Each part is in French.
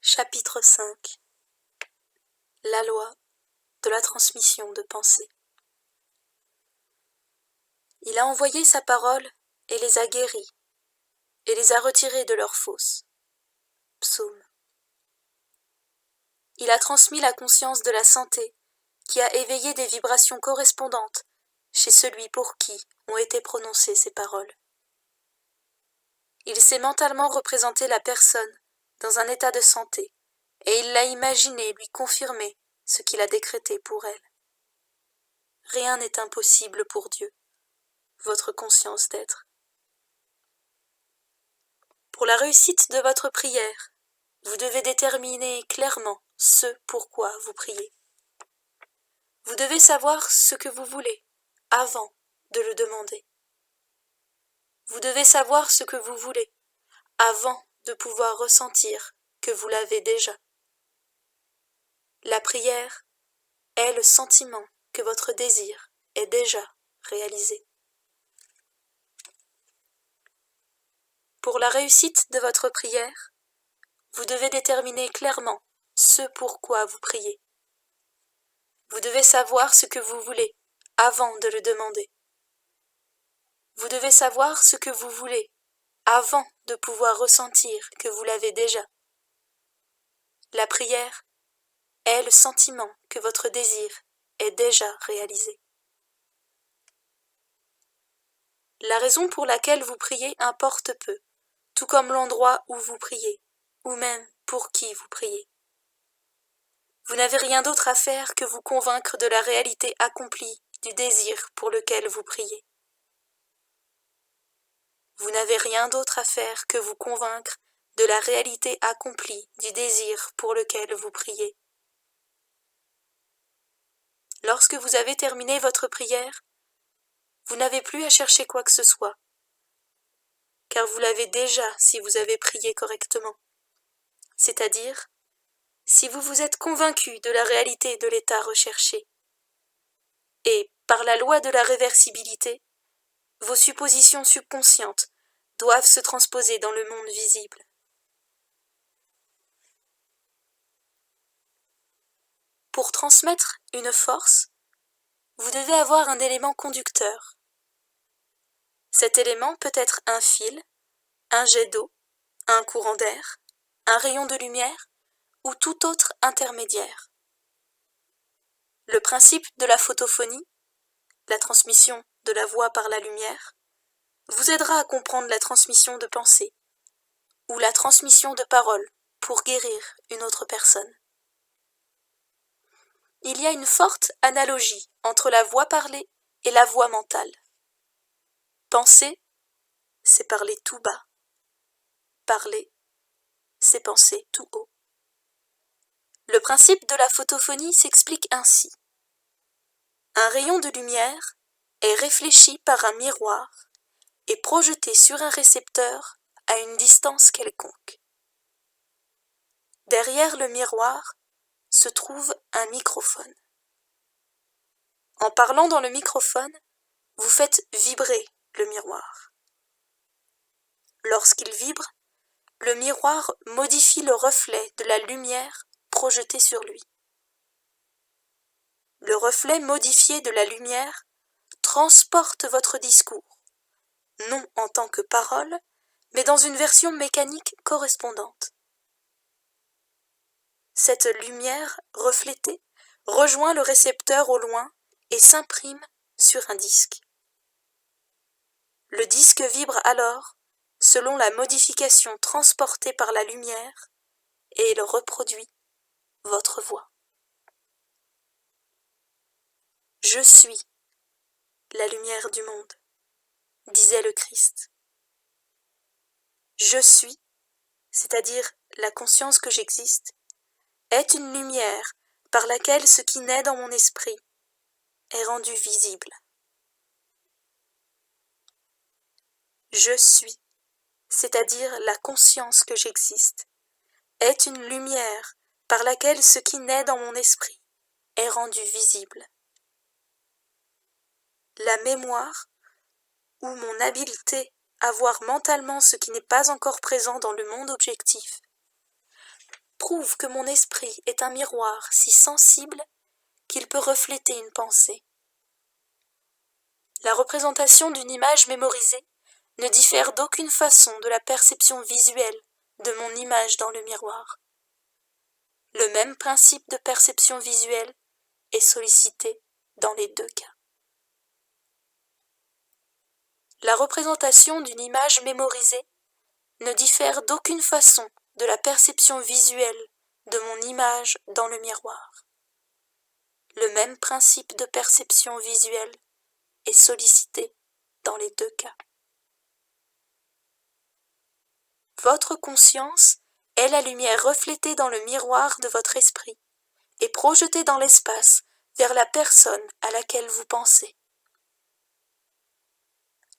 Chapitre 5. La loi de la transmission de pensée. Il a envoyé sa parole et les a guéris, et les a retirés de leurs fosses. Psaume. Il a transmis la conscience de la santé qui a éveillé des vibrations correspondantes chez celui pour qui ont été prononcées ces paroles. Il s'est mentalement représenté la personne dans un état de santé, et il l'a imaginé lui confirmer ce qu'il a décrété pour elle. Rien n'est impossible pour Dieu, votre conscience d'être. Pour la réussite de votre prière, vous devez déterminer clairement ce pourquoi vous priez. Vous devez savoir ce que vous voulez avant de le demander. Vous devez savoir ce que vous voulez avant de pouvoir ressentir que vous l'avez déjà. La prière est le sentiment que votre désir est déjà réalisé. Pour la réussite de votre prière, vous devez déterminer clairement ce pourquoi vous priez. Vous devez savoir ce que vous voulez avant de le demander. Vous devez savoir ce que vous voulez avant de pouvoir ressentir que vous l'avez déjà. La prière est le sentiment que votre désir est déjà réalisé. La raison pour laquelle vous priez importe peu, tout comme l'endroit où vous priez, ou même pour qui vous priez. Vous n'avez rien d'autre à faire que vous convaincre de la réalité accomplie du désir pour lequel vous priez. Vous n'avez rien d'autre à faire que vous convaincre de la réalité accomplie du désir pour lequel vous priez. Lorsque vous avez terminé votre prière, vous n'avez plus à chercher quoi que ce soit, car vous l'avez déjà si vous avez prié correctement. C'est-à-dire, si vous vous êtes convaincu de la réalité de l'état recherché. Et, par la loi de la réversibilité, vos suppositions subconscientes doivent se transposer dans le monde visible. Pour transmettre une force, vous devez avoir un élément conducteur. Cet élément peut être un fil, un jet d'eau, un courant d'air, un rayon de lumière ou tout autre intermédiaire. Le principe de la photophonie, la transmission de la voix par la lumière, vous aidera à comprendre la transmission de pensée ou la transmission de paroles pour guérir une autre personne. Il y a une forte analogie entre la voix parlée et la voix mentale. Penser, c'est parler tout bas. Parler, c'est penser tout haut. Le principe de la photophonie s'explique ainsi. Un rayon de lumière est réfléchi par un miroir et projeté sur un récepteur à une distance quelconque. Derrière le miroir se trouve un microphone. En parlant dans le microphone, vous faites vibrer le miroir. Lorsqu'il vibre, le miroir modifie le reflet de la lumière projetée sur lui. Le reflet modifié de la lumière transporte votre discours, non en tant que parole, mais dans une version mécanique correspondante. Cette lumière reflétée rejoint le récepteur au loin et s'imprime sur un disque. Le disque vibre alors selon la modification transportée par la lumière et il reproduit votre voix. Je suis la lumière du monde, disait le Christ. Je suis, c'est-à-dire la conscience que j'existe, est une lumière par laquelle ce qui naît dans mon esprit est rendu visible. Je suis, c'est-à-dire la conscience que j'existe, est une lumière par laquelle ce qui naît dans mon esprit est rendu visible. La mémoire, ou mon habileté à voir mentalement ce qui n'est pas encore présent dans le monde objectif, prouve que mon esprit est un miroir si sensible qu'il peut refléter une pensée. La représentation d'une image mémorisée ne diffère d'aucune façon de la perception visuelle de mon image dans le miroir. Le même principe de perception visuelle est sollicité dans les deux cas. La représentation d'une image mémorisée ne diffère d'aucune façon de la perception visuelle de mon image dans le miroir. Le même principe de perception visuelle est sollicité dans les deux cas. Votre conscience est la lumière reflétée dans le miroir de votre esprit et projetée dans l'espace vers la personne à laquelle vous pensez.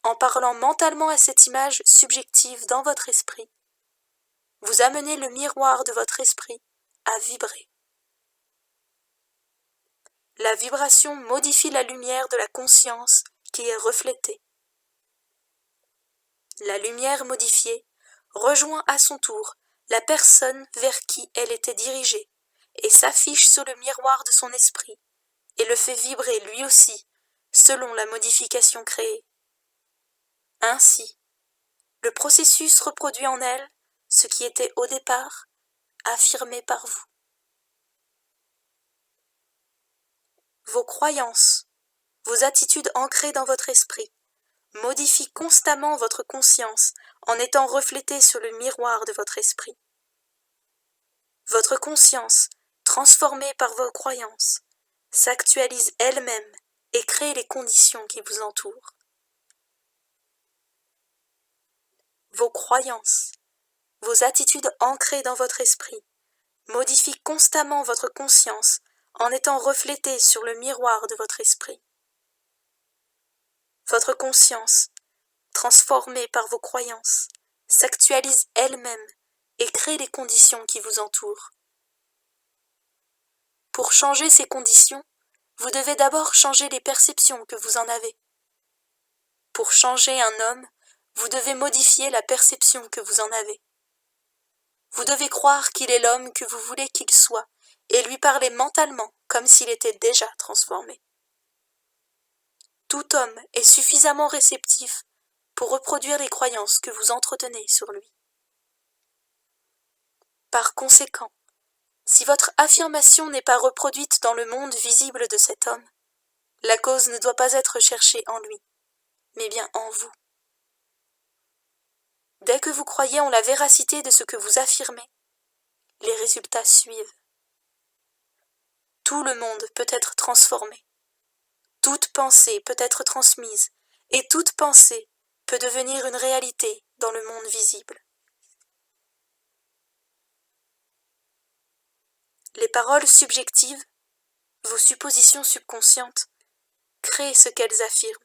En parlant mentalement à cette image subjective dans votre esprit, vous amenez le miroir de votre esprit à vibrer. La vibration modifie la lumière de la conscience qui est reflétée. La lumière modifiée rejoint à son tour la personne vers qui elle était dirigée et s'affiche sur le miroir de son esprit et le fait vibrer lui aussi selon la modification créée. Ainsi, le processus reproduit en elle ce qui était au départ affirmé par vous. Vos croyances, vos attitudes ancrées dans votre esprit modifient constamment votre conscience en étant reflétée sur le miroir de votre esprit. Votre conscience, transformée par vos croyances, s'actualise elle-même et crée les conditions qui vous entourent. Vos croyances, vos attitudes ancrées dans votre esprit modifient constamment votre conscience en étant reflétée sur le miroir de votre esprit. Votre conscience, transformée par vos croyances, s'actualise elle-même et crée les conditions qui vous entourent. Pour changer ces conditions, vous devez d'abord changer les perceptions que vous en avez. Pour changer un homme, vous devez modifier la perception que vous en avez. Vous devez croire qu'il est l'homme que vous voulez qu'il soit et lui parler mentalement comme s'il était déjà transformé. Tout homme est suffisamment réceptif pour reproduire les croyances que vous entretenez sur lui. Par conséquent, si votre affirmation n'est pas reproduite dans le monde visible de cet homme, la cause ne doit pas être cherchée en lui, mais bien en vous. Dès que vous croyez en la véracité de ce que vous affirmez, les résultats suivent. Tout le monde peut être transformé. Toute pensée peut être transmise, et toute pensée peut devenir une réalité dans le monde visible. Les paroles subjectives, vos suppositions subconscientes, créent ce qu'elles affirment.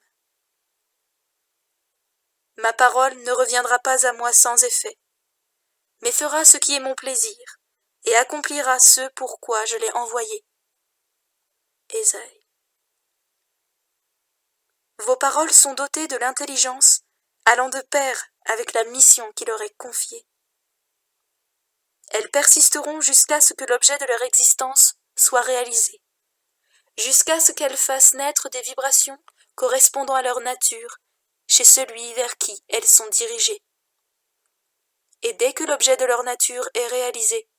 Ma parole ne reviendra pas à moi sans effet, mais fera ce qui est mon plaisir, et accomplira ce pourquoi je l'ai envoyée. Ésaïe. Vos paroles sont dotées de l'intelligence allant de pair avec la mission qui leur est confiée. Elles persisteront jusqu'à ce que l'objet de leur existence soit réalisé, jusqu'à ce qu'elles fassent naître des vibrations correspondant à leur nature chez celui vers qui elles sont dirigées. Et dès que l'objet de leur nature est réalisé,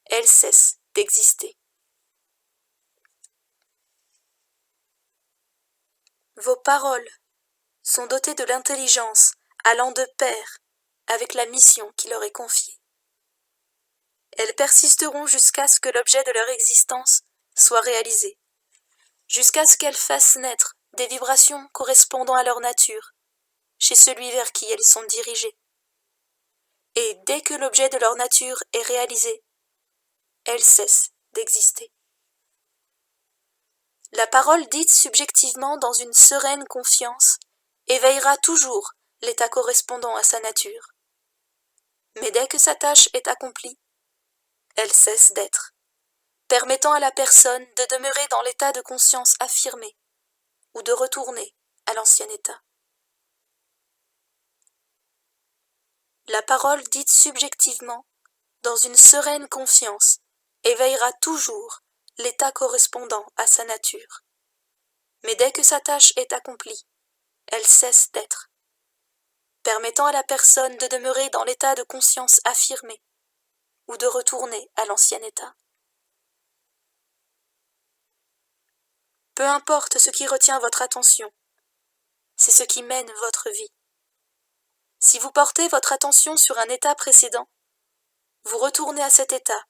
elles cessent d'exister. Vos paroles sont dotées de l'intelligence allant de pair avec la mission qui leur est confiée. Elles persisteront jusqu'à ce que l'objet de leur existence soit réalisé, jusqu'à ce qu'elles fassent naître des vibrations correspondant à leur nature chez celui vers qui elles sont dirigées. Et dès que l'objet de leur nature est réalisé, elles cessent d'exister. La parole dite subjectivement dans une sereine confiance éveillera toujours l'état correspondant à sa nature. Mais dès que sa tâche est accomplie, elle cesse d'être, permettant à la personne de demeurer dans l'état de conscience affirmé ou de retourner à l'ancien état. La parole dite subjectivement dans une sereine confiance, éveillera toujours l'état correspondant à sa nature. Mais dès que sa tâche est accomplie, elle cesse d'être, permettant à la personne de demeurer dans l'état de conscience affirmé ou de retourner à l'ancien état. Peu importe ce qui retient votre attention, c'est ce qui mène votre vie. Si vous portez votre attention sur un état précédent, vous retournez à cet état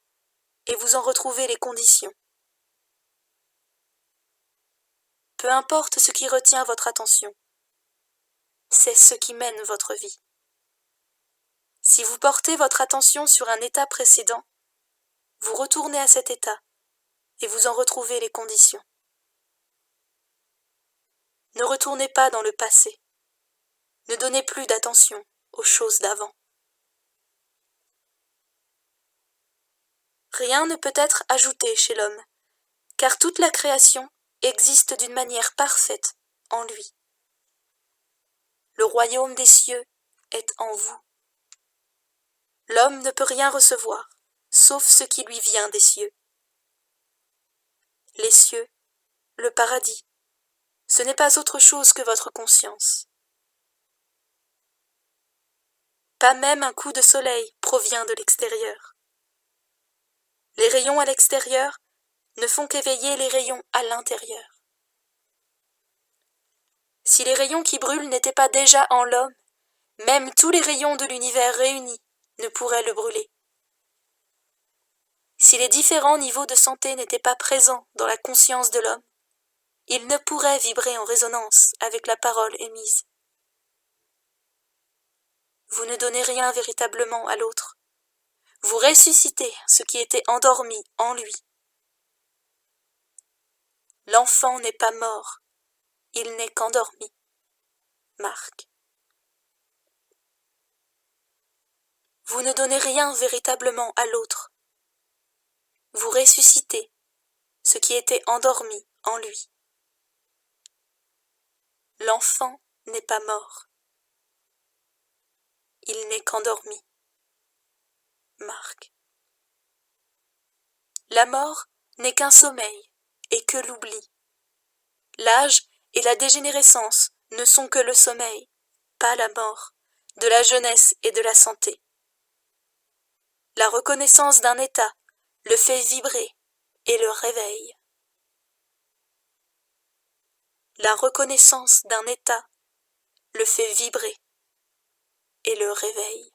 et vous en retrouvez les conditions. Peu importe ce qui retient votre attention, c'est ce qui mène votre vie. Si vous portez votre attention sur un état précédent, vous retournez à cet état et vous en retrouvez les conditions. Ne retournez pas dans le passé. Ne donnez plus d'attention aux choses d'avant. Rien ne peut être ajouté chez l'homme, car toute la création existe d'une manière parfaite en lui. Le royaume des cieux est en vous. L'homme ne peut rien recevoir, sauf ce qui lui vient des cieux. Les cieux, le paradis, ce n'est pas autre chose que votre conscience. Pas même un coup de soleil provient de l'extérieur. Les rayons à l'extérieur ne font qu'éveiller les rayons à l'intérieur. Si les rayons qui brûlent n'étaient pas déjà en l'homme, même tous les rayons de l'univers réunis ne pourraient le brûler. Si les différents niveaux de santé n'étaient pas présents dans la conscience de l'homme, il ne pourrait vibrer en résonance avec la parole émise. Vous ne donnez rien véritablement à l'autre. Vous ressuscitez ce qui était endormi en lui. L'enfant n'est pas mort, il n'est qu'endormi. Marc. Vous ne donnez rien véritablement à l'autre. Vous ressuscitez ce qui était endormi en lui. L'enfant n'est pas mort. Il n'est qu'endormi. Marc. La mort n'est qu'un sommeil et que l'oubli. L'âge et la dégénérescence ne sont que le sommeil, pas la mort, de la jeunesse et de la santé. La reconnaissance d'un état le fait vibrer et le réveille. La reconnaissance d'un état le fait vibrer et le réveille.